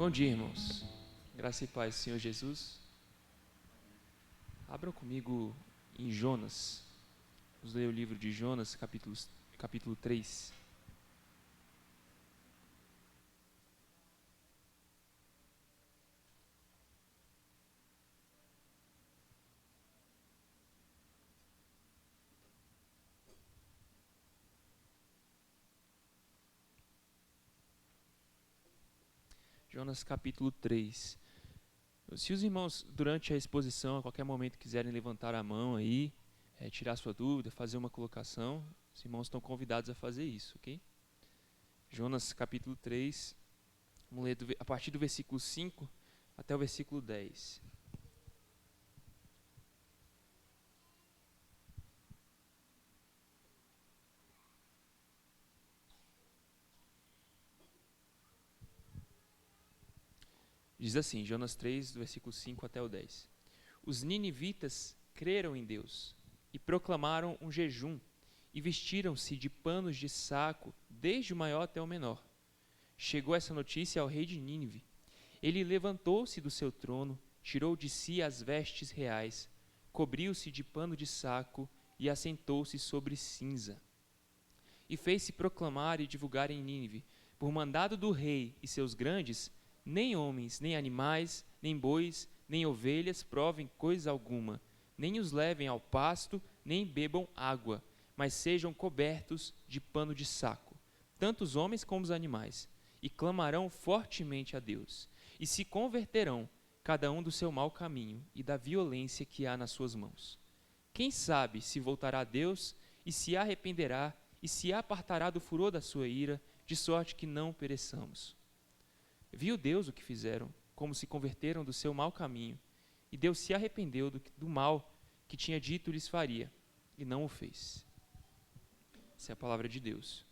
Bom dia, irmãos. Graça e paz, Senhor Jesus. Abram comigo em Jonas. Vamos ler o livro de Jonas, capítulo 3. Jonas, capítulo 3. Se os irmãos, durante a exposição, a qualquer momento quiserem levantar a mão aí, tirar sua dúvida, fazer uma colocação, os irmãos estão convidados a fazer isso, ok? Jonas, capítulo 3, vamos ler a partir do versículo 5 até o versículo 10. Diz assim, Jonas 3, do versículo 5 até o 10. Os ninivitas creram em Deus e proclamaram um jejum e vestiram-se de panos de saco, desde o maior até o menor. Chegou essa notícia ao rei de Nínive. Ele levantou-se do seu trono, tirou de si as vestes reais, cobriu-se de pano de saco e assentou-se sobre cinza. E fez-se proclamar e divulgar em Nínive, por mandado do rei e seus grandes, nem homens, nem animais, nem bois, nem ovelhas provem coisa alguma, nem os levem ao pasto, nem bebam água, mas sejam cobertos de pano de saco, tanto os homens como os animais, e clamarão fortemente a Deus, e se converterão, cada um do seu mau caminho e da violência que há nas suas mãos. Quem sabe se voltará a Deus e se arrependerá e se apartará do furor da sua ira, de sorte que não pereçamos. Viu Deus o que fizeram, como se converteram do seu mau caminho, e Deus se arrependeu do mal que tinha dito lhes faria, e não o fez. Essa é a palavra de Deus.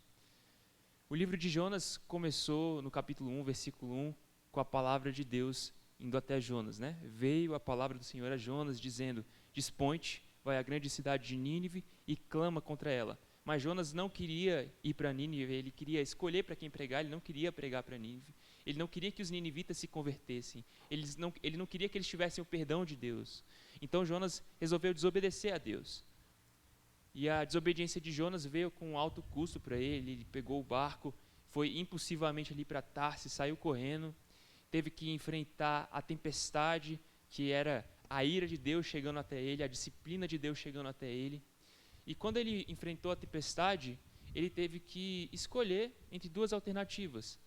O livro de Jonas começou no capítulo 1, versículo 1, com a palavra de Deus indo até Jonas, né? Veio a palavra do Senhor a Jonas, dizendo: Dispõe-te, vai à grande cidade de Nínive e clama contra ela. Mas Jonas não queria ir para Nínive, ele queria escolher para quem pregar, ele não queria pregar para Nínive. Ele não queria que os ninivitas se convertessem, ele não queria que eles tivessem o perdão de Deus. Então Jonas resolveu desobedecer a Deus. E a desobediência de Jonas veio com um alto custo para ele pegou o barco, foi impulsivamente ali para Tarsis, saiu correndo, teve que enfrentar a tempestade, que era a ira de Deus chegando até ele, a disciplina de Deus chegando até ele. E quando ele enfrentou a tempestade, ele teve que escolher entre duas alternativas.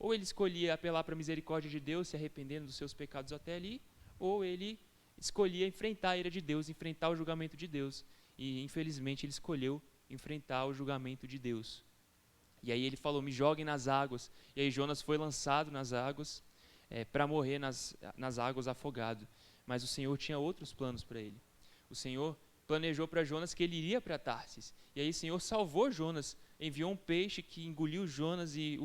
Ou ele escolhia apelar para a misericórdia de Deus, se arrependendo dos seus pecados até ali, ou ele escolhia enfrentar a ira de Deus, enfrentar o julgamento de Deus. E, infelizmente, ele escolheu enfrentar o julgamento de Deus. E aí ele falou, me joguem nas águas. E aí Jonas foi lançado nas águas para morrer nas águas afogado. Mas o Senhor tinha outros planos para ele. O Senhor planejou para Jonas que ele iria para Tarsis. E aí o Senhor salvou Jonas, enviou um peixe que engoliu Jonas e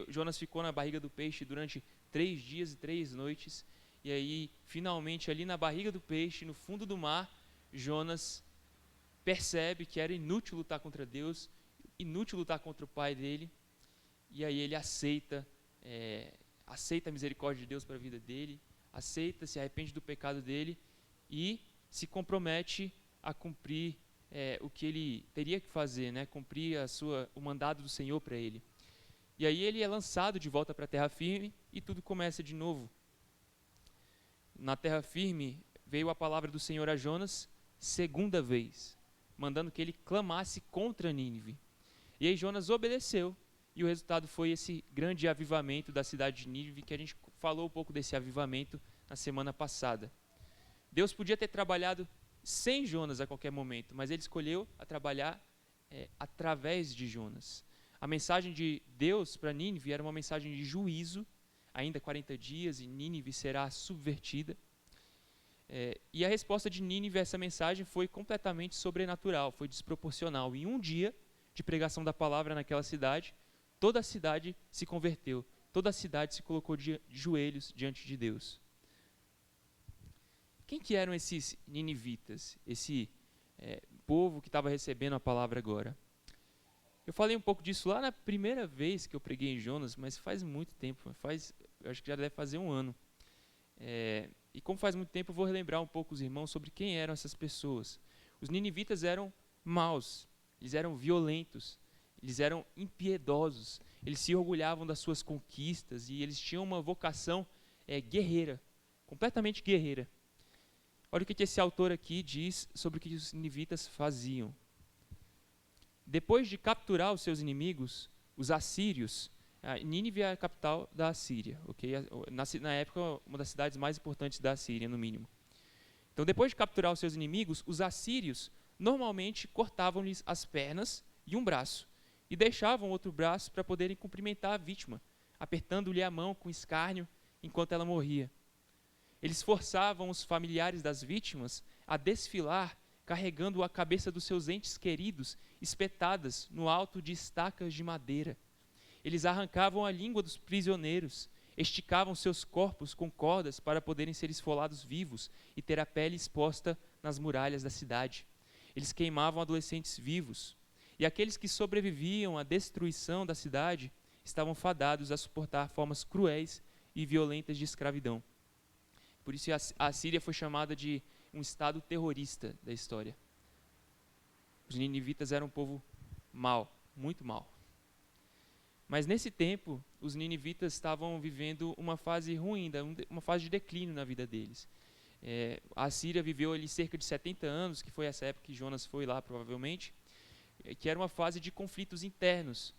Jonas ficou na barriga do peixe durante 3 dias e 3 noites. E aí, finalmente, ali na barriga do peixe, no fundo do mar, Jonas percebe que era inútil lutar contra Deus, inútil lutar contra o pai dele. E aí ele aceita a misericórdia de Deus para a vida dele, se arrepende do pecado dele e se compromete a cumprir o que ele teria que fazer, né? Cumprir o mandado do Senhor para ele. E aí ele é lançado de volta para a terra firme e tudo começa de novo. Na terra firme veio a palavra do Senhor a Jonas segunda vez, mandando que ele clamasse contra Nínive. E aí Jonas obedeceu e o resultado foi esse grande avivamento da cidade de Nínive, que a gente falou um pouco desse avivamento na semana passada. Deus podia ter trabalhado sem Jonas a qualquer momento, mas ele escolheu trabalhar através de Jonas. A mensagem de Deus para Nínive era uma mensagem de juízo, ainda 40 dias e Nínive será subvertida. E a resposta de Nínive a essa mensagem foi completamente sobrenatural, foi desproporcional. Em um dia de pregação da palavra naquela cidade, toda a cidade se converteu, toda a cidade se colocou de joelhos diante de Deus. Quem que eram esses ninivitas, esse povo que estava recebendo a palavra agora? Eu falei um pouco disso lá na primeira vez que eu preguei em Jonas, mas faz muito tempo, eu acho que já deve fazer um ano. E como faz muito tempo, eu vou relembrar um pouco os irmãos sobre quem eram essas pessoas. Os ninivitas eram maus, eles eram violentos, eles eram impiedosos, eles se orgulhavam das suas conquistas e eles tinham uma vocação guerreira, completamente guerreira. Olha o que esse autor aqui diz sobre o que os ninivitas faziam. Depois de capturar os seus inimigos, os assírios, Nínive é a capital da Assíria, okay? Na época, uma das cidades mais importantes da Assíria, no mínimo. Então, depois de capturar os seus inimigos, os assírios normalmente cortavam-lhes as pernas e um braço, e deixavam outro braço para poderem cumprimentar a vítima, apertando-lhe a mão com escárnio enquanto ela morria. Eles forçavam os familiares das vítimas a desfilar carregando a cabeça dos seus entes queridos espetadas no alto de estacas de madeira. Eles arrancavam a língua dos prisioneiros, esticavam seus corpos com cordas para poderem ser esfolados vivos e ter a pele exposta nas muralhas da cidade. Eles queimavam adolescentes vivos, e aqueles que sobreviviam à destruição da cidade estavam fadados a suportar formas cruéis e violentas de escravidão. Por isso a Síria foi chamada de um estado terrorista da história. Os ninivitas eram um povo mau, muito mau. Mas nesse tempo, os ninivitas estavam vivendo uma fase ruim, uma fase de declínio na vida deles. A Síria viveu ali cerca de 70 anos, que foi essa época que Jonas foi lá, provavelmente, que era uma fase de conflitos internos.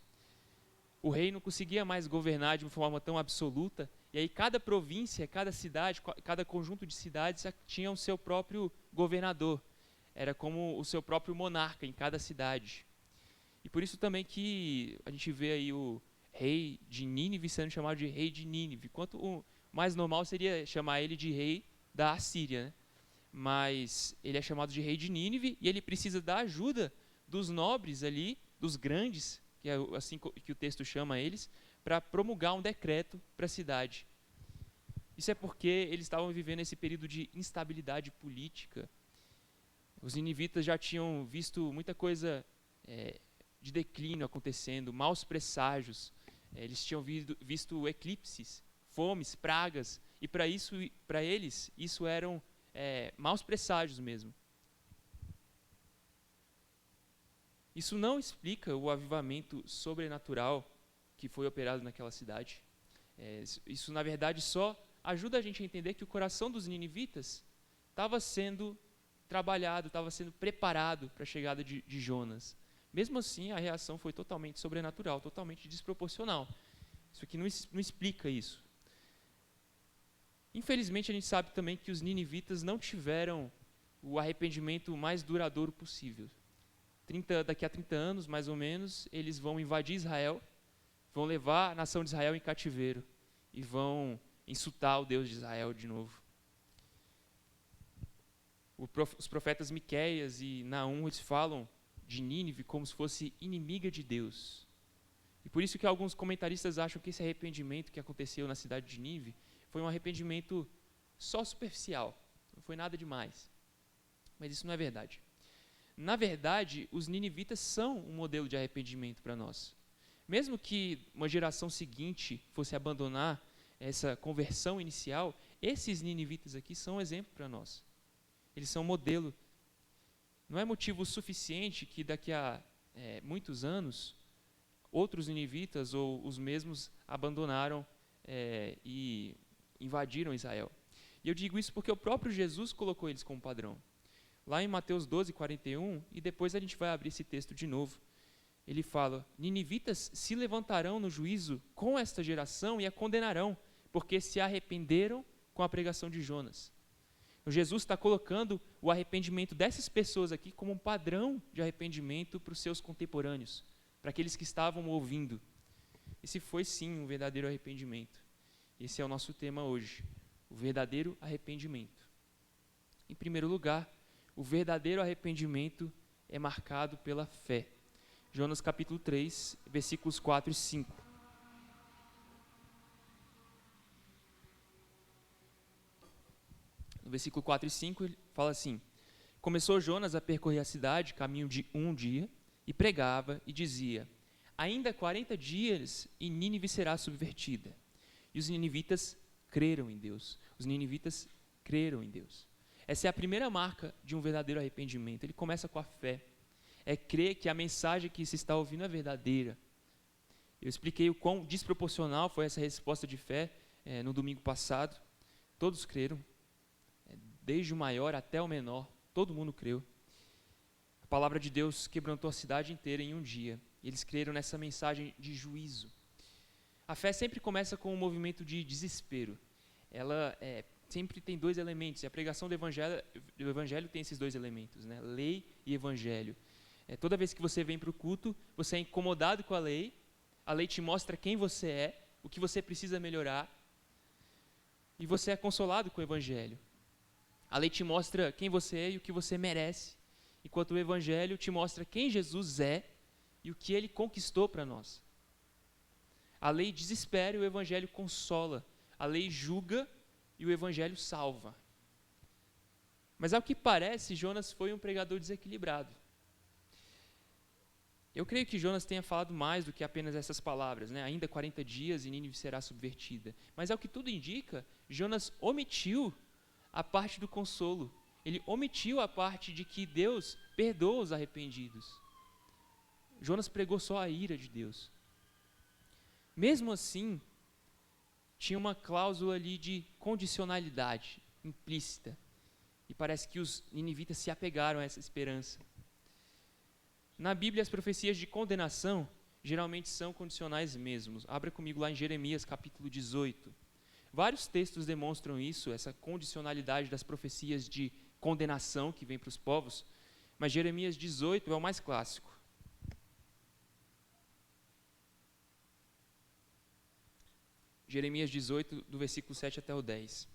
O rei não conseguia mais governar de uma forma tão absoluta, e aí cada província, cada cidade, cada conjunto de cidades tinha o seu próprio governador. Era como o seu próprio monarca em cada cidade. E por isso também que a gente vê aí o rei de Nínive sendo chamado de rei de Nínive, enquanto o mais normal seria chamar ele de rei da Assíria, né? Mas ele é chamado de rei de Nínive e ele precisa da ajuda dos nobres ali, dos grandes, que é assim que o texto chama eles, para promulgar um decreto para a cidade. Isso é porque eles estavam vivendo esse período de instabilidade política. Os ninivitas já tinham visto muita coisa de declínio acontecendo, maus presságios. Eles tinham visto eclipses, fomes, pragas, e para eles, isso eram maus presságios mesmo. Isso não explica o avivamento sobrenatural que foi operado naquela cidade. Isso, na verdade, só ajuda a gente a entender que o coração dos ninivitas estava sendo trabalhado, estava sendo preparado para a chegada de Jonas. Mesmo assim, a reação foi totalmente sobrenatural, totalmente desproporcional. Isso aqui não explica isso. Infelizmente, a gente sabe também que os ninivitas não tiveram o arrependimento mais duradouro possível. Daqui a 30 anos, mais ou menos, eles vão invadir Israel, vão levar a nação de Israel em cativeiro e vão insultar o Deus de Israel de novo. Os profetas Miqueias e Naum, eles falam de Nínive como se fosse inimiga de Deus. E por isso que alguns comentaristas acham que esse arrependimento que aconteceu na cidade de Nínive foi um arrependimento só superficial, não foi nada demais. Mas isso não é verdade. Na verdade, os ninivitas são um modelo de arrependimento para nós. Mesmo que uma geração seguinte fosse abandonar essa conversão inicial, esses ninivitas aqui são um exemplo para nós. Eles são um modelo. Não é motivo suficiente que daqui a muitos anos, outros ninivitas ou os mesmos abandonaram e invadiram Israel. E eu digo isso porque o próprio Jesus colocou eles como padrão. Lá em Mateus 12, 41, e depois a gente vai abrir esse texto de novo, ele fala: ninivitas se levantarão no juízo com esta geração e a condenarão, porque se arrependeram com a pregação de Jonas. Então, Jesus está colocando o arrependimento dessas pessoas aqui como um padrão de arrependimento para os seus contemporâneos, para aqueles que estavam ouvindo. Esse foi sim um verdadeiro arrependimento. Esse é o nosso tema hoje, o verdadeiro arrependimento. Em primeiro lugar, o verdadeiro arrependimento é marcado pela fé. Jonas capítulo 3, versículos 4 e 5. No versículo 4 e 5 ele fala assim: começou Jonas a percorrer a cidade, caminho de um dia, e pregava e dizia: ainda 40 dias e Nínive será subvertida. E os ninivitas creram em Deus. Os ninivitas creram em Deus. Essa é a primeira marca de um verdadeiro arrependimento. Ele começa com a fé. É crer que a mensagem que se está ouvindo é verdadeira. Eu expliquei o quão desproporcional foi essa resposta de fé no domingo passado. Todos creram, desde o maior até o menor, todo mundo creu. A palavra de Deus quebrantou a cidade inteira em um dia. Eles creram nessa mensagem de juízo. A fé sempre começa com um movimento de desespero. Ela sempre tem dois elementos, e a pregação do evangelho tem esses dois elementos, né? Lei e evangelho. Toda vez que você vem para o culto, você é incomodado com a lei te mostra quem você é, o que você precisa melhorar, e você é consolado com o evangelho. A lei te mostra quem você é e o que você merece, enquanto o evangelho te mostra quem Jesus é e o que ele conquistou para nós. A lei desespera e o evangelho consola. A lei julga e o evangelho salva. Mas ao que parece, Jonas foi um pregador desequilibrado. Eu creio que Jonas tenha falado mais do que apenas essas palavras, né? Ainda 40 dias e Nínive será subvertida. Mas ao que tudo indica, Jonas omitiu a parte do consolo. Ele omitiu a parte de que Deus perdoa os arrependidos. Jonas pregou só a ira de Deus. Mesmo assim, tinha uma cláusula ali de condicionalidade implícita. E parece que os ninivitas se apegaram a essa esperança. Na Bíblia, as profecias de condenação geralmente são condicionais mesmos. Abra comigo lá em Jeremias, capítulo 18. Vários textos demonstram isso, essa condicionalidade das profecias de condenação que vem para os povos, mas Jeremias 18 é o mais clássico. Jeremias 18, do versículo 7 até o 10.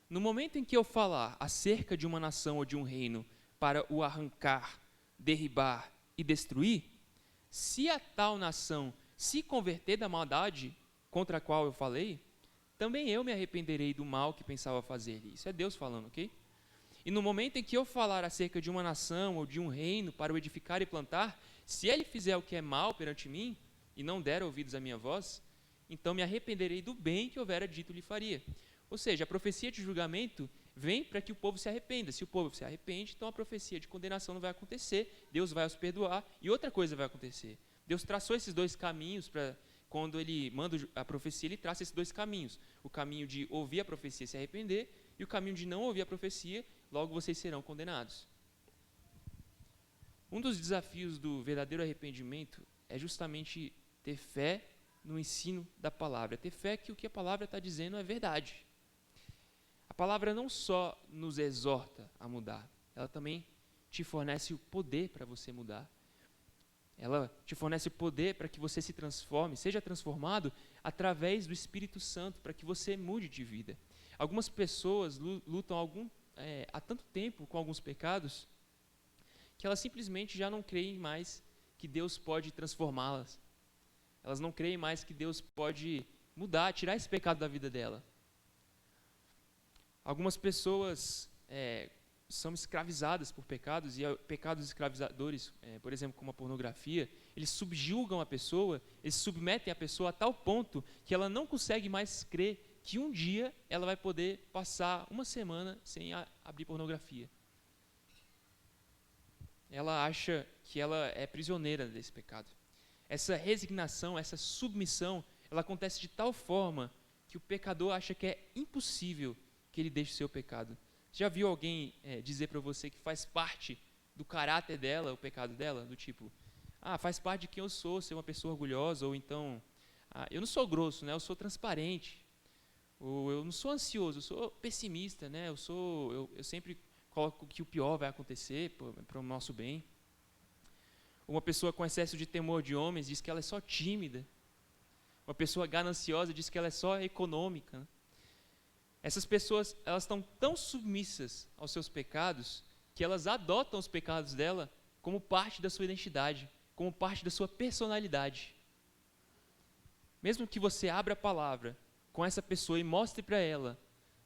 No momento em que eu falar acerca de uma nação ou de um reino para o arrancar, derribar e destruir, se a tal nação se converter da maldade contra a qual eu falei, também eu me arrependerei do mal que pensava fazer. Isso é Deus falando, ok? E no momento em que eu falar acerca de uma nação ou de um reino para o edificar e plantar, se ele fizer o que é mal perante mim e não der ouvidos à minha voz, então me arrependerei do bem que houvera dito lhe faria. Ou seja, a profecia de julgamento vem para que o povo se arrependa. Se o povo se arrepende, então a profecia de condenação não vai acontecer, Deus vai os perdoar e outra coisa vai acontecer. Deus traçou esses dois caminhos para, quando ele manda a profecia, ele traça esses dois caminhos. O caminho de ouvir a profecia e se arrepender e o caminho de não ouvir a profecia, logo vocês serão condenados. Um dos desafios do verdadeiro arrependimento é justamente ter fé no ensino da palavra, ter fé que o que a palavra está dizendo é verdade. A palavra não só nos exorta a mudar, ela também te fornece o poder para você mudar. Ela te fornece o poder para que você se transforme, seja transformado através do Espírito Santo, para que você mude de vida. Algumas pessoas lutam há tanto tempo com alguns pecados, que elas simplesmente já não creem mais que Deus pode transformá-las. Elas não creem mais que Deus pode mudar, tirar esse pecado da vida dela. Algumas pessoas são escravizadas por pecados, e pecados escravizadores, por exemplo, como a pornografia, eles subjugam a pessoa, eles submetem a pessoa a tal ponto que ela não consegue mais crer que um dia ela vai poder passar uma semana sem abrir pornografia. Ela acha que ela é prisioneira desse pecado. Essa resignação, essa submissão, ela acontece de tal forma que o pecador acha que é impossível que ele deixe o seu pecado. Já viu alguém dizer para você que faz parte do caráter dela, o pecado dela? Do tipo, faz parte de quem eu sou, ser uma pessoa orgulhosa, ou então, eu não sou grosso, né? Eu sou transparente, ou eu não sou ansioso, eu sou pessimista, né? Eu sempre coloco que o pior vai acontecer para o nosso bem. Uma pessoa com excesso de temor de homens diz que ela é só tímida. Uma pessoa gananciosa diz que ela é só econômica. Essas pessoas, elas estão tão submissas aos seus pecados que elas adotam os pecados dela como parte da sua identidade, como parte da sua personalidade. Mesmo que você abra a palavra com essa pessoa e mostre para ela,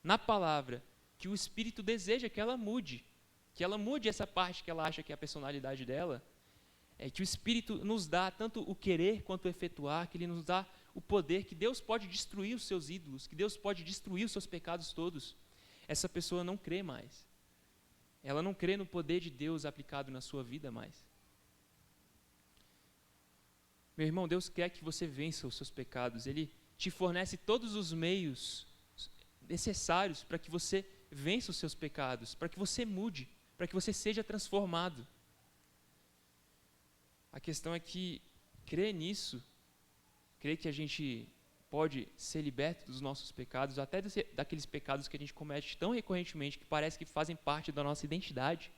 na palavra, que o Espírito deseja que ela mude essa parte que ela acha que é a personalidade dela, que o Espírito nos dá tanto o querer quanto o efetuar, que Ele nos dá o poder que Deus pode destruir os seus ídolos, que Deus pode destruir os seus pecados todos, essa pessoa não crê mais. Ela não crê no poder de Deus aplicado na sua vida mais. Meu irmão, Deus quer que você vença os seus pecados. Ele te fornece todos os meios necessários para que você vença os seus pecados, para que você mude, para que você seja transformado. A questão é que crer nisso, crer que a gente pode ser liberto dos nossos pecados, até daqueles pecados que a gente comete tão recorrentemente que parece que fazem parte da nossa identidade,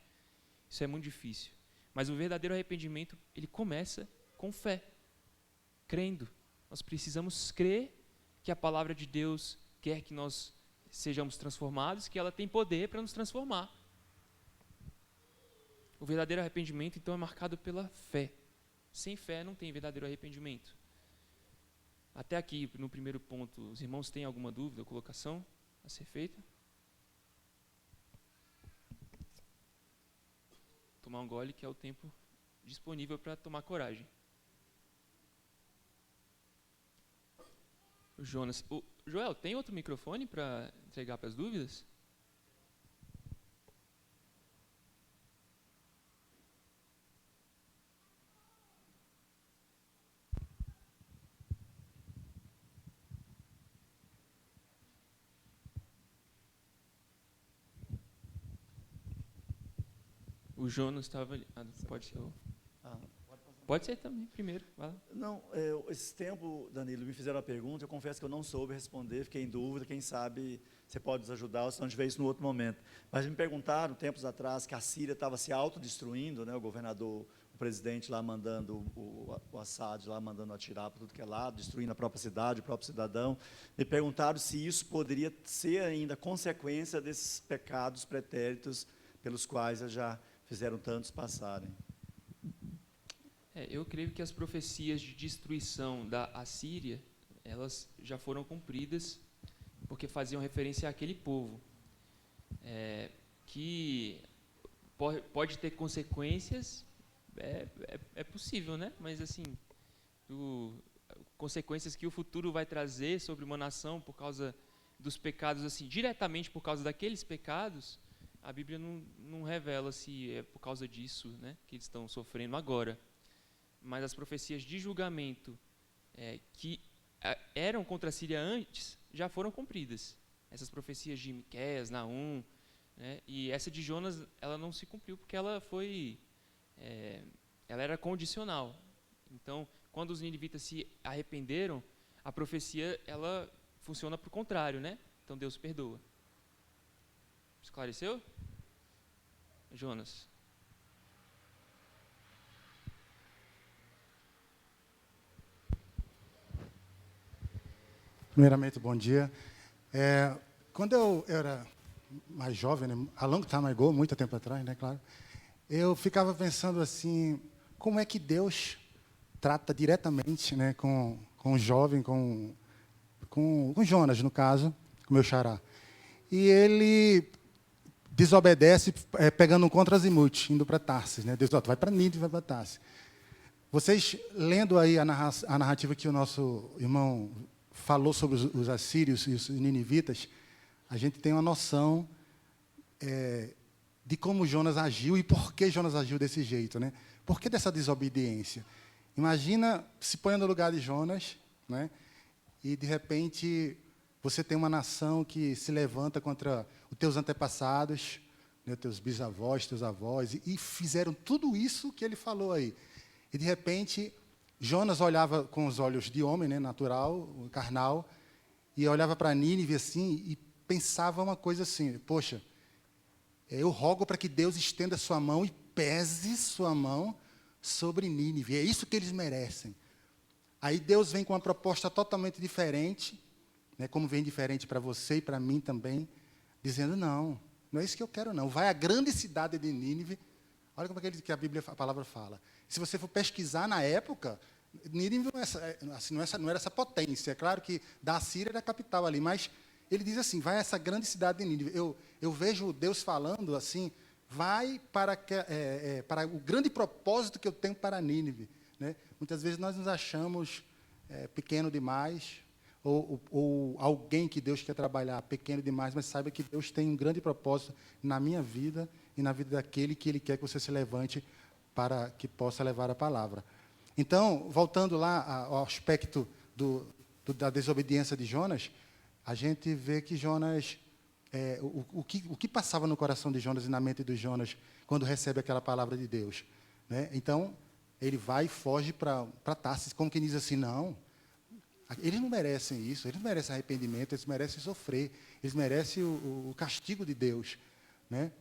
isso é muito difícil. Mas o verdadeiro arrependimento, ele começa com fé, crendo. Nós precisamos crer que a palavra de Deus quer que nós sejamos transformados, que ela tem poder para nos transformar. O verdadeiro arrependimento, então, é marcado pela fé. Sem fé não tem verdadeiro arrependimento. Até aqui, no primeiro ponto, os irmãos têm alguma dúvida ou colocação a ser feita? Tomar um gole, que é o tempo disponível para tomar coragem. O Jonas. Joel, tem outro microfone para entregar para as dúvidas? O Jonas estava ali. Pode ser. Pode ser também, primeiro. Vai lá. Não, esse tempo, Danilo, me fizeram a pergunta, eu confesso que eu não soube responder, fiquei em dúvida, quem sabe você pode nos ajudar, ou se não tiver isso no outro momento. Mas me perguntaram, tempos atrás, que a Síria estava se autodestruindo, né, o governador, o presidente lá mandando, o Assad lá mandando atirar para tudo que é lado, destruindo a própria cidade, o próprio cidadão. Me perguntaram se isso poderia ser ainda consequência desses pecados pretéritos pelos quais já fizeram tantos passarem. Eu creio que as profecias de destruição da Assíria, elas já foram cumpridas, porque faziam referência àquele povo, que pode ter consequências, é possível, né? Mas assim, consequências que o futuro vai trazer sobre uma nação por causa dos pecados, assim, diretamente por causa daqueles pecados, a Bíblia não revela se é por causa disso, né, que eles estão sofrendo agora. Mas as profecias de julgamento que eram contra a Síria antes, já foram cumpridas. Essas profecias de Miqueias, Naum, né, e essa de Jonas, ela não se cumpriu porque ela era condicional. Então, quando os ninivitas se arrependeram, a profecia, ela funciona para o contrário, né? Então, Deus perdoa. Esclareceu? Jonas. Primeiramente, bom dia. Quando eu era mais jovem, né, a long time ago, muito tempo atrás, né, claro, eu ficava pensando assim, como é que Deus trata diretamente, né, com o jovem, com Jonas, no caso, com o meu xará. E ele desobedece, pegando um contra-azimuth, indo para Tarsis. Né? Deus vai para Nínive, vai para Tarsis. Vocês, lendo aí a narrativa que o nosso irmão falou sobre os assírios e os ninivitas, a gente tem uma noção de como Jonas agiu e por que Jonas agiu desse jeito. Né? Por que dessa desobediência? Imagina, se põe no lugar de Jonas, né? E, de repente, você tem uma nação que se levanta contra os teus antepassados, né, teus bisavós, teus avós, e fizeram tudo isso que ele falou aí. E, de repente, Jonas olhava com os olhos de homem, né, natural, carnal, e olhava para Nínive assim e pensava uma coisa assim, poxa, eu rogo para que Deus estenda sua mão e pese sua mão sobre Nínive. É isso que eles merecem. Aí Deus vem com uma proposta totalmente diferente, né, como vem diferente para você e para mim também, dizendo, não é isso que eu quero, não. Vai à grande cidade de Nínive. Olha como é que a palavra fala. Se você for pesquisar na época, Nínive não era essa potência. É claro que da Síria era a capital ali, mas ele diz assim, vai a essa grande cidade de Nínive. Eu vejo Deus falando assim, vai para o grande propósito que eu tenho para Nínive. Né? Muitas vezes nós nos achamos pequeno demais, ou alguém que Deus quer trabalhar pequeno demais, mas saiba que Deus tem um grande propósito na minha vida e na vida daquele que Ele quer que você se levante para que possa levar a palavra. Então, voltando lá ao aspecto da desobediência de Jonas, a gente vê que Jonas, o que passava no coração de Jonas e na mente de Jonas quando recebe aquela palavra de Deus, né? Então, ele vai e foge para Tarsis, como quem diz assim, não, eles não merecem isso, eles não merecem arrependimento, eles merecem sofrer, eles merecem o castigo de Deus, né?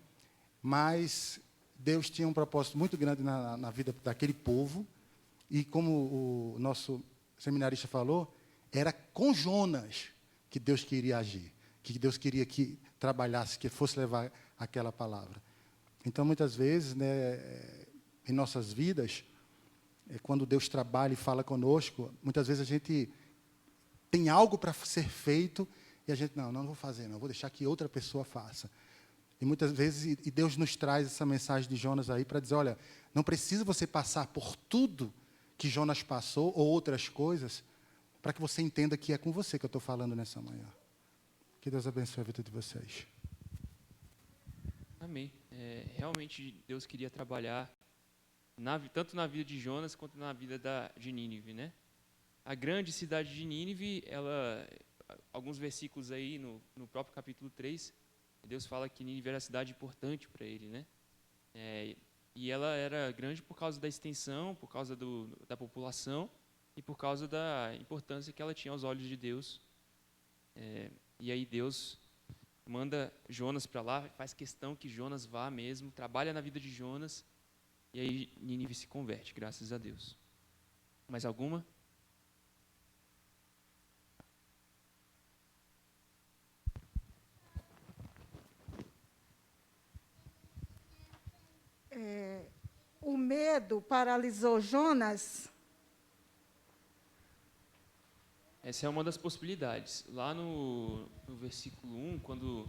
Mas Deus tinha um propósito muito grande na vida daquele povo, e como o nosso seminarista falou, era com Jonas que Deus queria agir, que Deus queria que trabalhasse, que fosse levar aquela palavra. Então, muitas vezes, né, em nossas vidas, quando Deus trabalha e fala conosco, muitas vezes a gente tem algo para ser feito e a gente, não vou fazer, não, vou deixar que outra pessoa faça. E muitas vezes, e Deus nos traz essa mensagem de Jonas aí para dizer, olha, não precisa você passar por tudo que Jonas passou ou outras coisas para que você entenda que é com você que eu estou falando nessa manhã. Que Deus abençoe a vida de vocês. Amém. Realmente Deus queria trabalhar tanto na vida de Jonas quanto na vida de Nínive, né? A grande cidade de Nínive, alguns versículos aí no próprio capítulo 3, Deus fala que Nínive era uma cidade importante para ele, né? E ela era grande por causa da extensão, por causa da população e por causa da importância que ela tinha aos olhos de Deus. E aí Deus manda Jonas para lá, faz questão que Jonas vá mesmo, trabalha na vida de Jonas, e aí Nínive se converte, graças a Deus. Mais alguma? O medo paralisou Jonas? Essa é uma das possibilidades. Lá no versículo 1, quando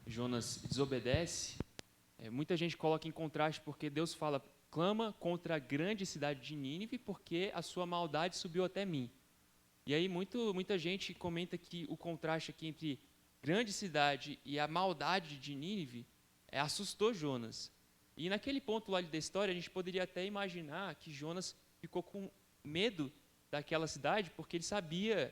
Jonas desobedece, muita gente coloca em contraste porque Deus fala, clama contra a grande cidade de Nínive porque a sua maldade subiu até mim. E aí muita gente comenta que o contraste aqui entre grande cidade e a maldade de Nínive assustou Jonas. E naquele ponto lá da história, a gente poderia até imaginar que Jonas ficou com medo daquela cidade, porque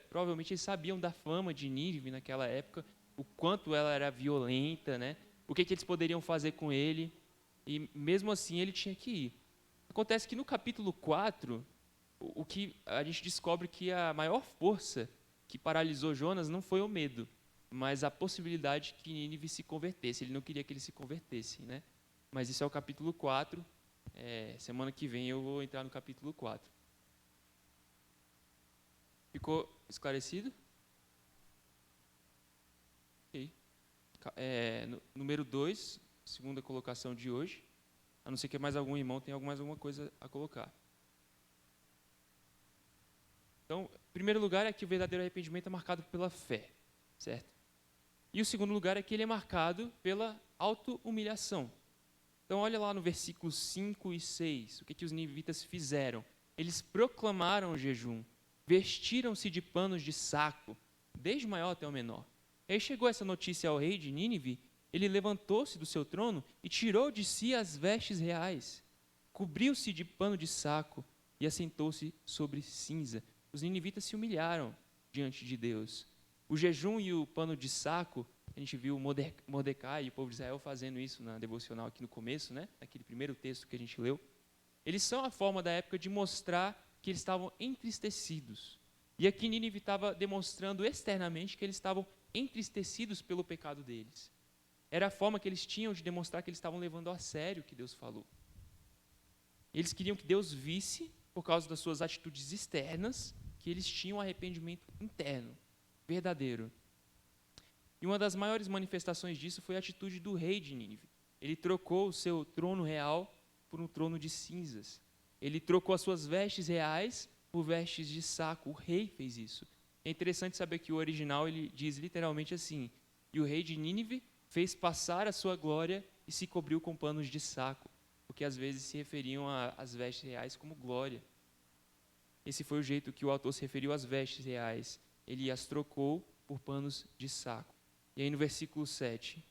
provavelmente eles sabiam da fama de Nínive naquela época, o quanto ela era violenta, né? O que eles poderiam fazer com ele, e mesmo assim ele tinha que ir. Acontece que no capítulo 4, o que a gente descobre que a maior força que paralisou Jonas não foi o medo, mas a possibilidade que Nínive se convertesse. Ele não queria que eles se convertessem, né? Mas isso é o capítulo 4. Semana que vem eu vou entrar no capítulo 4. Ficou esclarecido? Ok. Número 2, segunda colocação de hoje. A não ser que mais algum irmão tenha mais alguma coisa a colocar. Então, em primeiro lugar é que o verdadeiro arrependimento é marcado pela fé, certo? E o segundo lugar é que ele é marcado pela auto-humilhação. Então, olha lá no versículos 5 e 6, o que os ninivitas fizeram. Eles proclamaram o jejum, vestiram-se de panos de saco, desde o maior até o menor. E aí chegou essa notícia ao rei de Nínive, ele levantou-se do seu trono e tirou de si as vestes reais, cobriu-se de pano de saco e assentou-se sobre cinza. Os ninivitas se humilharam diante de Deus. O jejum e o pano de saco, a gente viu Mordecai e o povo de Israel fazendo isso na devocional aqui no começo, né? Naquele primeiro texto que a gente leu. Eles são a forma da época de mostrar que eles estavam entristecidos. E aqui Nínive estava demonstrando externamente que eles estavam entristecidos pelo pecado deles. Era a forma que eles tinham de demonstrar que eles estavam levando a sério o que Deus falou. Eles queriam que Deus visse, por causa das suas atitudes externas, que eles tinham arrependimento interno, verdadeiro. E uma das maiores manifestações disso foi a atitude do rei de Nínive. Ele trocou o seu trono real por um trono de cinzas. Ele trocou as suas vestes reais por vestes de saco. O rei fez isso. É interessante saber que o original ele diz literalmente assim: e o rei de Nínive fez passar a sua glória e se cobriu com panos de saco, porque às vezes se referiam às vestes reais como glória. Esse foi o jeito que o autor se referiu às vestes reais. Ele as trocou por panos de saco. E aí no versículo 7,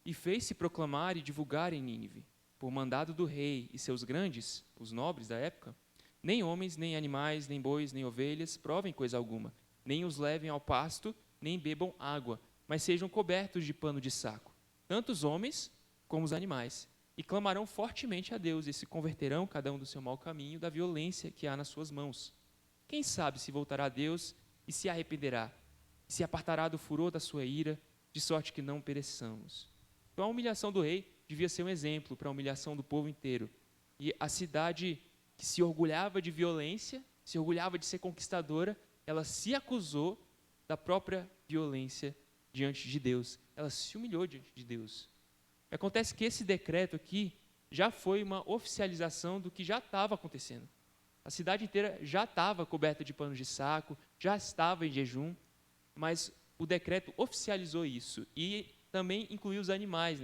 e fez-se proclamar e divulgar em Nínive, por mandado do rei e seus grandes, os nobres da época, nem homens, nem animais, nem bois, nem ovelhas provem coisa alguma, nem os levem ao pasto, nem bebam água, mas sejam cobertos de pano de saco, tanto os homens como os animais, e clamarão fortemente a Deus, e se converterão cada um do seu mau caminho, da violência que há nas suas mãos. Quem sabe se voltará a Deus e se arrependerá, e se apartará do furor da sua ira, de sorte que não pereçamos. Então a humilhação do rei devia ser um exemplo para a humilhação do povo inteiro. E a cidade que se orgulhava de violência, se orgulhava de ser conquistadora, ela se acusou da própria violência diante de Deus. Ela se humilhou diante de Deus. Acontece que esse decreto aqui já foi uma oficialização do que já estava acontecendo. A cidade inteira já estava coberta de panos de saco, já estava em jejum, mas o decreto oficializou isso e também incluiu os animais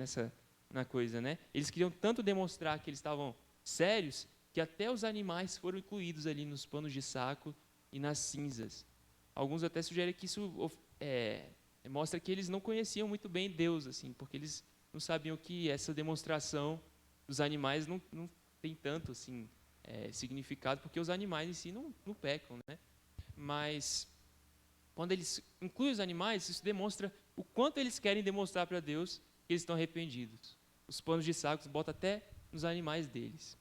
na coisa, né? Eles queriam tanto demonstrar que eles estavam sérios que até os animais foram incluídos ali nos panos de saco e nas cinzas. Alguns até sugerem que isso mostra que eles não conheciam muito bem Deus, assim, porque eles não sabiam que essa demonstração dos animais não tem tanto assim, significado, porque os animais em si não pecam, né? Mas quando eles incluem os animais, isso demonstra o quanto eles querem demonstrar para Deus que eles estão arrependidos. Os panos de saco botam até nos animais deles.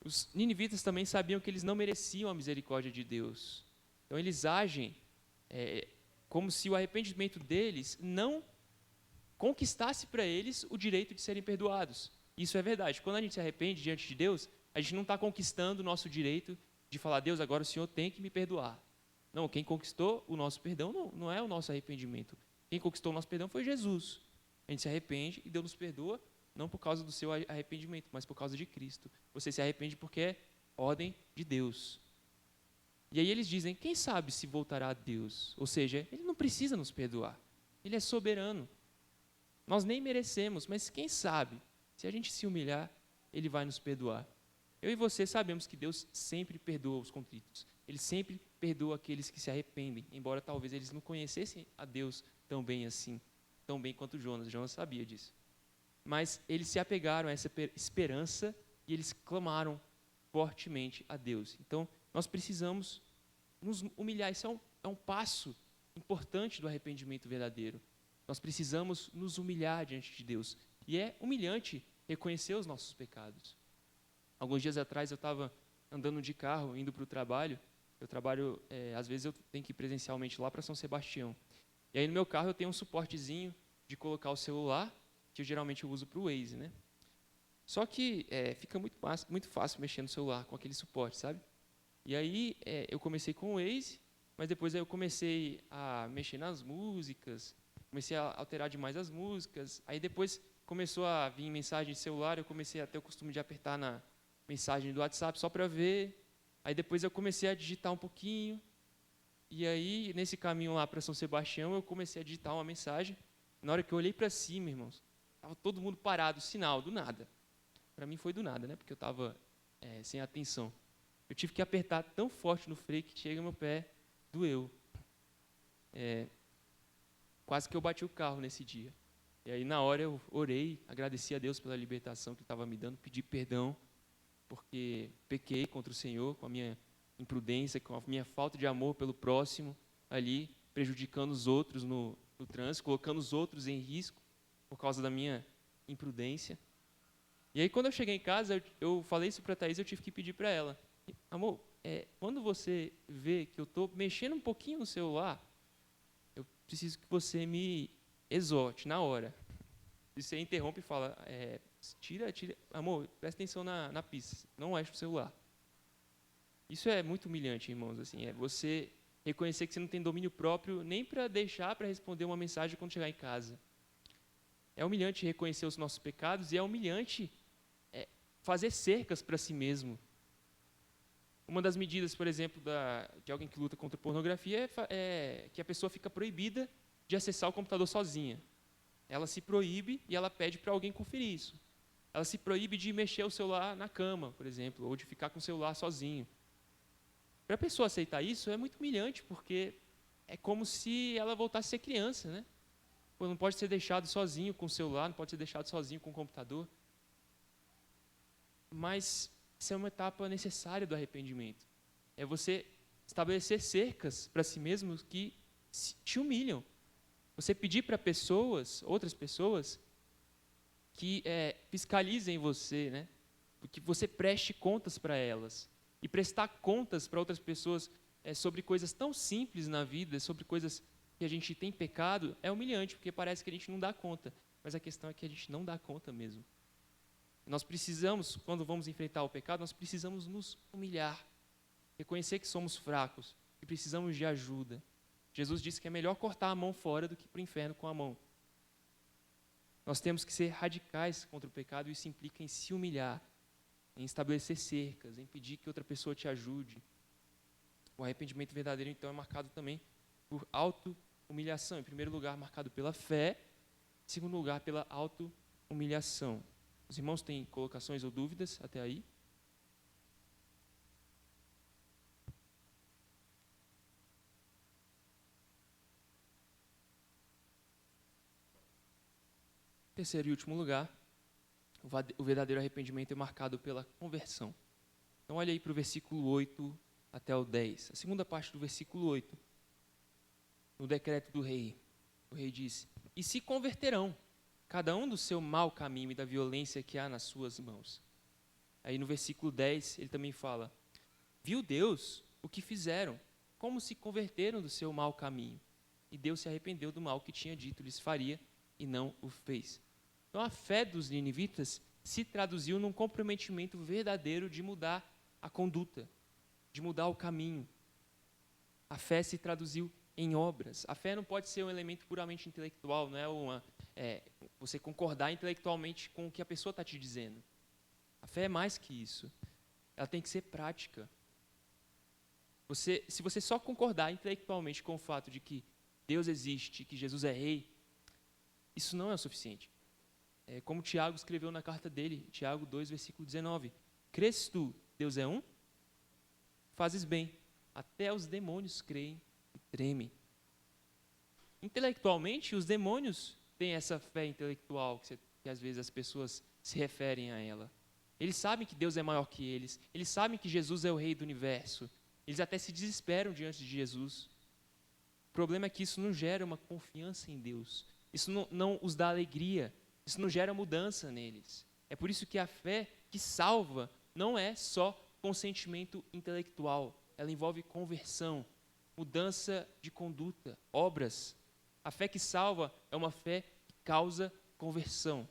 Os ninivitas também sabiam que eles não mereciam a misericórdia de Deus. Então eles agem como se o arrependimento deles não conquistasse para eles o direito de serem perdoados. Isso é verdade. Quando a gente se arrepende diante de Deus, a gente não está conquistando o nosso direito de falar, Deus, agora o Senhor tem que me perdoar. Não, quem conquistou o nosso perdão não é o nosso arrependimento. Quem conquistou o nosso perdão foi Jesus. A gente se arrepende e Deus nos perdoa, não por causa do seu arrependimento, mas por causa de Cristo. Você se arrepende porque é ordem de Deus. E aí eles dizem, quem sabe se voltará a Deus? Ou seja, Ele não precisa nos perdoar. Ele é soberano. Nós nem merecemos, mas quem sabe, se a gente se humilhar, Ele vai nos perdoar. Eu e você sabemos que Deus sempre perdoa os contritos. Ele sempre perdoa aqueles que se arrependem, embora talvez eles não conhecessem a Deus tão bem assim, tão bem quanto Jonas. Jonas sabia disso. Mas eles se apegaram a essa esperança e eles clamaram fortemente a Deus. Então, nós precisamos nos humilhar. Isso é um passo importante do arrependimento verdadeiro. Nós precisamos nos humilhar diante de Deus. E é humilhante reconhecer os nossos pecados. Alguns dias atrás eu estava andando de carro, indo para o trabalho. Eu trabalho, às vezes eu tenho que ir presencialmente lá para São Sebastião. E aí no meu carro eu tenho um suportezinho de colocar o celular, que eu geralmente uso para o Waze, né? Só que fica muito fácil mexer no celular com aquele suporte, sabe? E aí eu comecei com o Waze, mas depois eu comecei a mexer nas músicas, comecei a alterar demais as músicas. Aí depois começou a vir mensagem de celular, eu comecei a ter o costume de apertar na mensagem do WhatsApp só para ver. Aí depois eu comecei a digitar um pouquinho. E aí, nesse caminho lá para São Sebastião, eu comecei a digitar uma mensagem. Na hora que eu olhei para cima, irmãos, estava todo mundo parado, sinal, do nada. Para mim foi do nada, né? Porque eu estava sem atenção. Eu tive que apertar tão forte no freio que chega meu pé, doeu. Quase que eu bati o carro nesse dia. E aí, na hora, eu orei, agradeci a Deus pela libertação que Ele estava me dando, pedi perdão, porque pequei contra o Senhor com a minha imprudência, com a minha falta de amor pelo próximo, ali, prejudicando os outros no trânsito, colocando os outros em risco por causa da minha imprudência. E aí, quando eu cheguei em casa, eu falei isso para a Thaís, eu tive que pedir para ela, amor, quando você vê que eu estou mexendo um pouquinho no celular, eu preciso que você me exorte na hora. E você interrompe e fala, tira, amor, presta atenção na pista, não mexe no celular. Isso é muito humilhante, irmãos, assim, você reconhecer que você não tem domínio próprio nem para deixar para responder uma mensagem quando chegar em casa. É humilhante reconhecer os nossos pecados e é humilhante fazer cercas para si mesmo. Uma das medidas, por exemplo, de alguém que luta contra a pornografia é que a pessoa fica proibida de acessar o computador sozinha. Ela se proíbe e ela pede para alguém conferir isso. Ela se proíbe de mexer o celular na cama, por exemplo, ou de ficar com o celular sozinho. Para a pessoa aceitar isso é muito humilhante, porque é como se ela voltasse a ser criança, né? Pô, não pode ser deixado sozinho com o celular, não pode ser deixado sozinho com o computador. Mas essa é uma etapa necessária do arrependimento. É você estabelecer cercas para si mesmo que te humilham. Você pedir para pessoas, outras pessoas, que fiscalizem você, né? Que você preste contas para elas. E prestar contas para outras pessoas sobre coisas tão simples na vida, sobre coisas que a gente tem pecado, é humilhante, porque parece que a gente não dá conta. Mas a questão é que a gente não dá conta mesmo. Nós precisamos, quando vamos enfrentar o pecado, nós precisamos nos humilhar. Reconhecer que somos fracos, que precisamos de ajuda. Jesus disse que é melhor cortar a mão fora do que ir para o inferno com a mão. Nós temos que ser radicais contra o pecado, e isso implica em se humilhar, em estabelecer cercas, em pedir que outra pessoa te ajude. O arrependimento verdadeiro, então, é marcado também por auto-humilhação. Em primeiro lugar, marcado pela fé. Em segundo lugar, pela auto-humilhação. Os irmãos têm colocações ou dúvidas até aí? Em terceiro e último lugar, o verdadeiro arrependimento é marcado pela conversão. Então, olha aí para o versículo 8 até o 10. A segunda parte do versículo 8. No decreto do rei, o rei diz: e se converterão, cada um do seu mau caminho e da violência que há nas suas mãos. Aí no versículo 10, ele também fala: viu Deus o que fizeram, como se converteram do seu mau caminho. E Deus se arrependeu do mal que tinha dito lhes faria e não o fez. Então a fé dos ninivitas se traduziu num comprometimento verdadeiro de mudar a conduta, de mudar o caminho. A fé se traduziu em obras. A fé não pode ser um elemento puramente intelectual, não é você concordar intelectualmente com o que a pessoa está te dizendo. A fé é mais que isso. Ela tem que ser prática. Se você só concordar intelectualmente com o fato de que Deus existe, que Jesus é rei, isso não é o suficiente. Como Tiago escreveu na carta dele, Tiago 2, versículo 19. Crês tu, Deus é um? Fazes bem. Até os demônios creem e tremem. Intelectualmente, os demônios têm essa fé intelectual que às vezes as pessoas se referem a ela. Eles sabem que Deus é maior que eles sabem que Jesus é o rei do universo, eles até se desesperam diante de Jesus. O problema é que isso não gera uma confiança em Deus, isso não os dá alegria, isso não gera mudança neles. É por isso que a fé que salva não é só consentimento intelectual, ela envolve conversão, mudança de conduta, obras. A fé que salva é uma fé que causa conversão.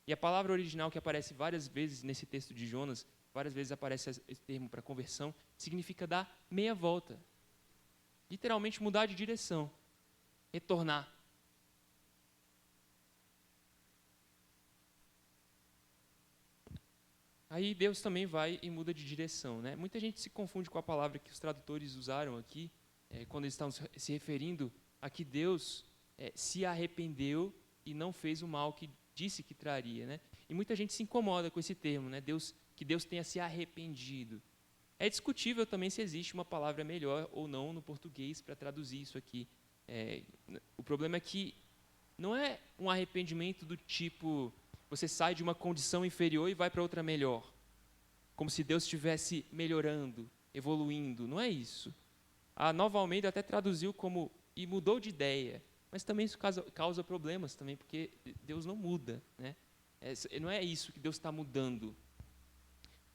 E a palavra original que aparece várias vezes nesse texto de Jonas, várias vezes aparece esse termo para conversão, significa dar meia volta. Literalmente mudar de direção, retornar. Aí Deus também vai e muda de direção, né? Muita gente se confunde com a palavra que os tradutores usaram aqui, quando eles estão se referindo a que Deus se arrependeu e não fez o mal que disse que traria, né? E muita gente se incomoda com esse termo, né? Que Deus tenha se arrependido. É discutível também se existe uma palavra melhor ou não no português para traduzir isso aqui. O problema é que não é um arrependimento do tipo, você sai de uma condição inferior e vai para outra melhor. Como se Deus estivesse melhorando, evoluindo. Não é isso. A Nova Almeida até traduziu como, e mudou de ideia. Mas também isso causa problemas também, porque Deus não muda, né? Não é isso que Deus está mudando.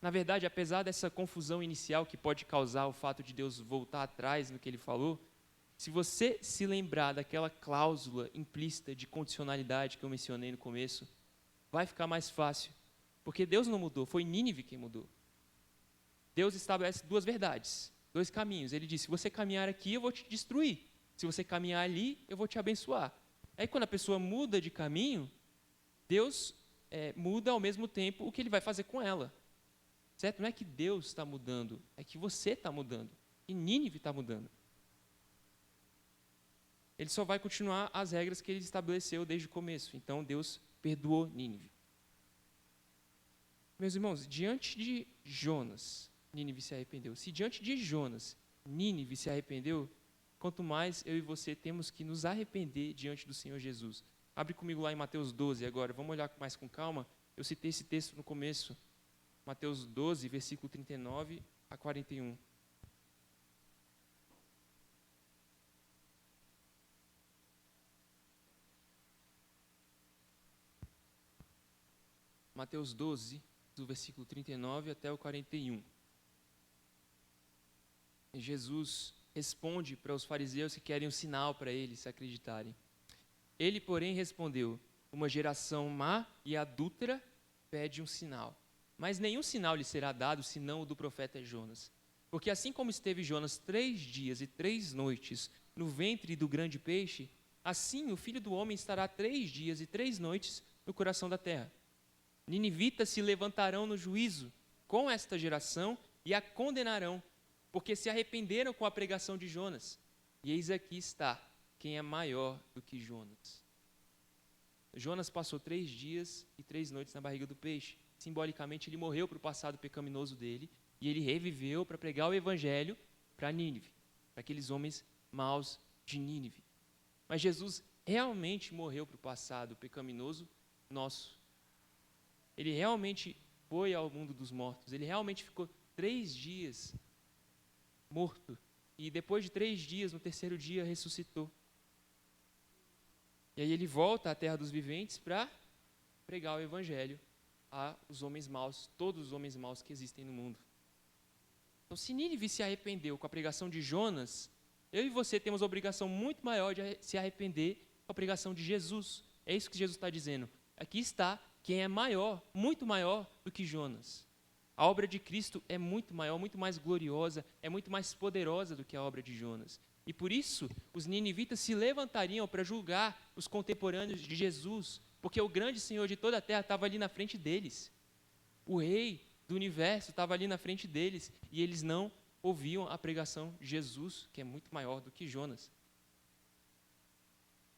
Na verdade, apesar dessa confusão inicial que pode causar o fato de Deus voltar atrás no que Ele falou, se você se lembrar daquela cláusula implícita de condicionalidade que eu mencionei no começo, vai ficar mais fácil. Porque Deus não mudou, foi Nínive quem mudou. Deus estabelece duas verdades, dois caminhos. Ele disse, se você caminhar aqui, eu vou te destruir. Se você caminhar ali, eu vou te abençoar. Aí quando a pessoa muda de caminho, Deus muda ao mesmo tempo o que Ele vai fazer com ela. Certo? Não é que Deus está mudando, é que você está mudando. E Nínive está mudando. Ele só vai continuar as regras que Ele estabeleceu desde o começo. Então Deus perdoou Nínive. Meus irmãos, diante de Jonas, Nínive se arrependeu. Se diante de Jonas Nínive se arrependeu, quanto mais eu e você temos que nos arrepender diante do Senhor Jesus. Abre comigo lá em Mateus 12 agora, vamos olhar mais com calma. Eu citei esse texto no começo, Mateus 12, versículo 39 a 41. Mateus 12, do versículo 39 até o 41. E Jesus responde para os fariseus que querem um sinal para eles se acreditarem. Ele, porém, respondeu: uma geração má e adúltera pede um sinal, mas nenhum sinal lhe será dado senão o do profeta Jonas. Porque assim como esteve Jonas 3 dias e 3 noites no ventre do grande peixe, assim o Filho do Homem estará 3 dias e 3 noites no coração da terra. Ninivitas se levantarão no juízo com esta geração e a condenarão, porque se arrependeram com a pregação de Jonas. E eis aqui está quem é maior do que Jonas. Jonas passou 3 dias e 3 noites na barriga do peixe. Simbolicamente, ele morreu para o passado pecaminoso dele e ele reviveu para pregar o evangelho para Nínive, para aqueles homens maus de Nínive. Mas Jesus realmente morreu para o passado pecaminoso nosso. Ele realmente foi ao mundo dos mortos. Ele realmente ficou 3 dias morto. E depois de 3 dias, no terceiro dia, ressuscitou. E aí ele volta à terra dos viventes para pregar o evangelho aos homens maus, todos os homens maus que existem no mundo. Então, se Nínive se arrependeu com a pregação de Jonas, eu e você temos a obrigação muito maior de se arrepender com a pregação de Jesus. É isso que Jesus está dizendo. Aqui está quem é maior, muito maior do que Jonas. A obra de Cristo é muito maior, muito mais gloriosa, é muito mais poderosa do que a obra de Jonas. E por isso, os ninivitas se levantariam para julgar os contemporâneos de Jesus, porque o grande Senhor de toda a terra estava ali na frente deles. O Rei do universo estava ali na frente deles, e eles não ouviam a pregação de Jesus, que é muito maior do que Jonas.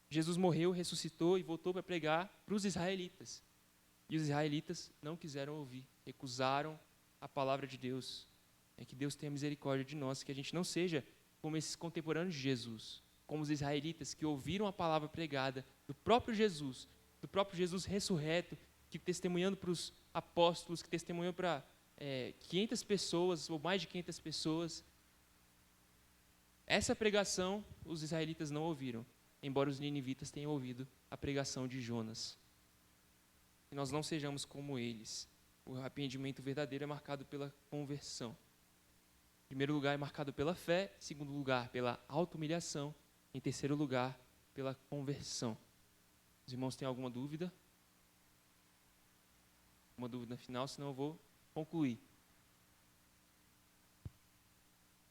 Jesus morreu, ressuscitou e voltou para pregar para os israelitas. E os israelitas não quiseram ouvir, recusaram a palavra de Deus. É que Deus tenha misericórdia de nós, que a gente não seja como esses contemporâneos de Jesus, como os israelitas que ouviram a palavra pregada do próprio Jesus ressurreto, que testemunhando para os apóstolos, que testemunhou para 500 pessoas, ou mais de 500 pessoas. Essa pregação os israelitas não ouviram, embora os ninivitas tenham ouvido a pregação de Jonas. Que nós não sejamos como eles. O arrependimento verdadeiro é marcado pela conversão. Em primeiro lugar, é marcado pela fé. Em segundo lugar, pela auto-humilhação. Em terceiro lugar, pela conversão. Os irmãos têm alguma dúvida? Uma dúvida final, senão eu vou concluir.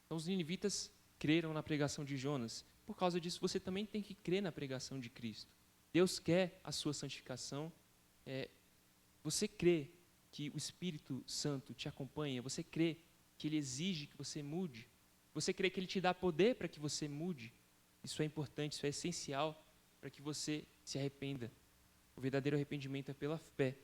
Então, os ninivitas creram na pregação de Jonas. Por causa disso, você também tem que crer na pregação de Cristo. Deus quer a sua santificação. Você crê que o Espírito Santo te acompanha? Você crê que Ele exige que você mude? Você crê que Ele te dá poder para que você mude? Isso é importante, isso é essencial para que você se arrependa. O verdadeiro arrependimento é pela fé.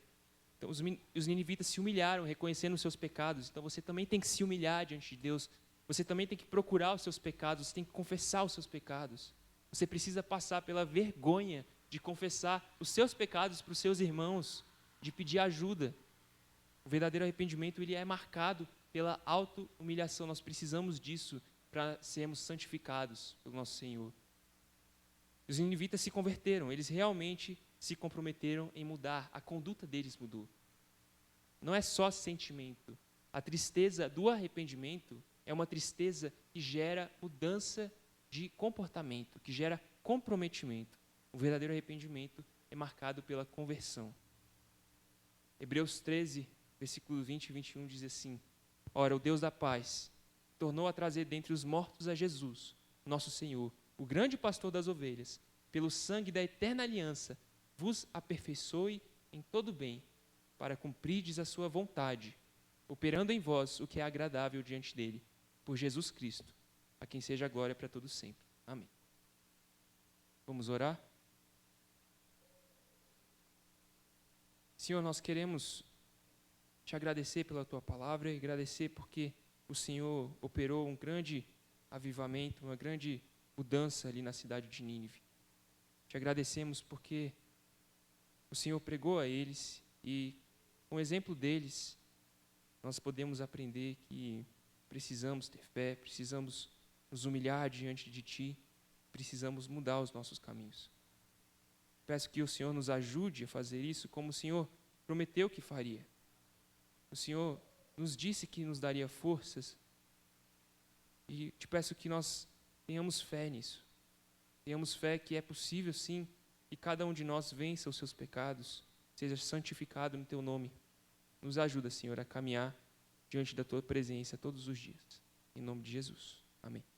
Então, os ninivitas se humilharam, reconhecendo os seus pecados. Então, você também tem que se humilhar diante de Deus. Você também tem que procurar os seus pecados, você tem que confessar os seus pecados. Você precisa passar pela vergonha de confessar os seus pecados para os seus irmãos, de pedir ajuda. O verdadeiro arrependimento, ele é marcado pela auto-humilhação. Nós precisamos disso para sermos santificados pelo nosso Senhor. Os ninivitas se converteram, eles realmente se comprometeram em mudar, a conduta deles mudou. Não é só sentimento. A tristeza do arrependimento é uma tristeza que gera mudança de comportamento, que gera comprometimento. O verdadeiro arrependimento é marcado pela conversão. Hebreus 13, versículo 20 e 21 diz assim: ora, o Deus da paz tornou a trazer dentre os mortos a Jesus, nosso Senhor, o grande pastor das ovelhas, pelo sangue da eterna aliança, vos aperfeiçoe em todo bem, para cumprirdes a sua vontade, operando em vós o que é agradável diante dele, por Jesus Cristo, a quem seja a glória para todos sempre. Amém. Vamos orar? Senhor, nós queremos te agradecer pela tua palavra e agradecer porque o Senhor operou um grande avivamento, uma grande mudança ali na cidade de Nínive. Te agradecemos porque o Senhor pregou a eles e, com o exemplo deles, nós podemos aprender que precisamos ter fé, precisamos nos humilhar diante de Ti, precisamos mudar os nossos caminhos. Peço que o Senhor nos ajude a fazer isso como o Senhor prometeu que faria. O Senhor nos disse que nos daria forças e te peço que nós tenhamos fé nisso. Tenhamos fé que é possível sim que cada um de nós vença os seus pecados, seja santificado no Teu nome. Nos ajuda, Senhor, a caminhar diante da Tua presença todos os dias. Em nome de Jesus. Amém.